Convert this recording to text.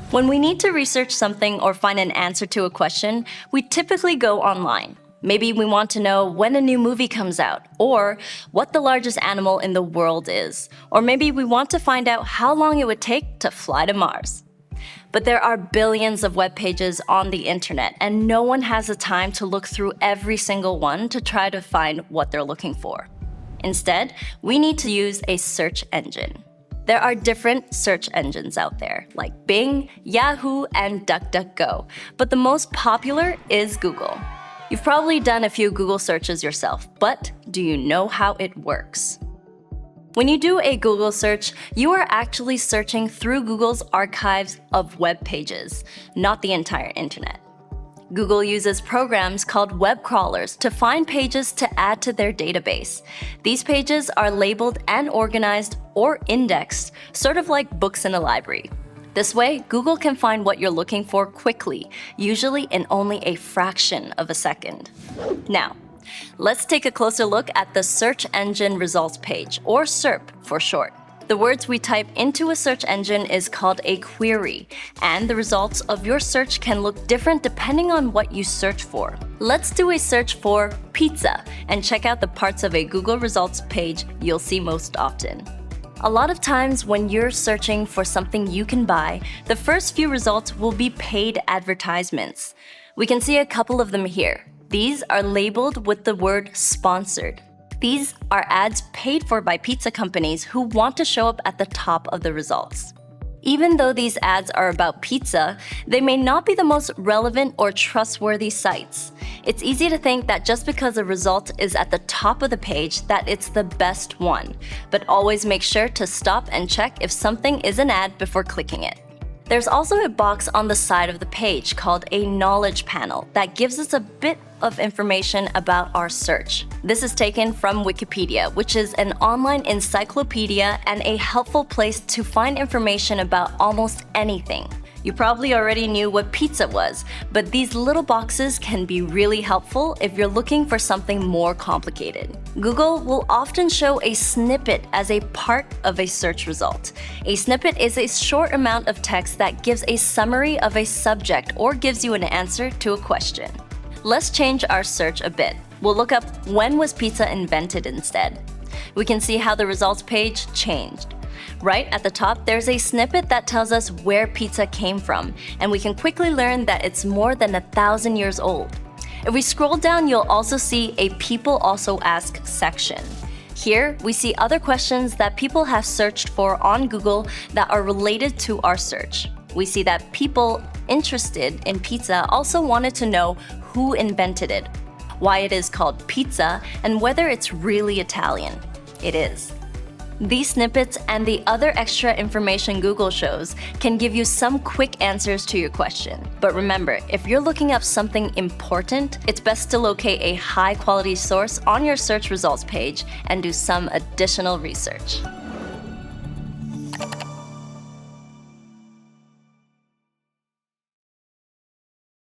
When we need to research something or find an answer to a question, we typically go online. Maybe we want to know when a new movie comes out, or what the largest animal in the world is, or maybe we want to find out how long it would take to fly to Mars. But there are billions of web pages on the internet, and no one has the time to look through every single one to try to find what they're looking for. Instead, we need to use a search engine. There are different search engines out there, like Bing, Yahoo, and DuckDuckGo, but the most popular is Google. You've probably done a few Google searches yourself, but do you know how it works? When you do a Google search, you are actually searching through Google's archives of web pages, not the entire internet. Google uses programs called web crawlers to find pages to add to their database. These pages are labeled and organized or indexed, sort of like books in a library. This way, Google can find what you're looking for quickly, usually in only a fraction of a second. Now, let's take a closer look at the search engine results page, or SERP for short. The words we type into a search engine is called a query, and the results of your search can look different depending on what you search for. Let's do a search for pizza and check out the parts of a Google results page you'll see most often. A lot of times when you're searching for something you can buy, the first few results will be paid advertisements. We can see a couple of them here. These are labeled with the word sponsored. These are ads paid for by pizza companies who want to show up at the top of the results. Even though these ads are about pizza, they may not be the most relevant or trustworthy sites. It's easy to think that just because a result is at the top of the page that it's the best one, but always make sure to stop and check if something is an ad before clicking it. There's also a box on the side of the page called a knowledge panel that gives us a bit of information about our search. This is taken from Wikipedia, which is an online encyclopedia and a helpful place to find information about almost anything. You probably already knew what pizza was, but these little boxes can be really helpful if you're looking for something more complicated. Google will often show a snippet as a part of a search result. A snippet is a short amount of text that gives a summary of a subject or gives you an answer to a question. Let's change our search a bit. We'll look up when was pizza invented instead. We can see how the results page changed. Right at the top, there's a snippet that tells us where pizza came from, and we can quickly learn that it's more than 1,000 years old. If we scroll down, you'll also see a People Also Ask section. Here, we see other questions that people have searched for on Google that are related to our search. We see that people interested in pizza also wanted to know who invented it, why it is called pizza, and whether it's really Italian. It is. These snippets and the other extra information Google shows can give you some quick answers to your question. But remember, if you're looking up something important, it's best to locate a high-quality source on your search results page and do some additional research.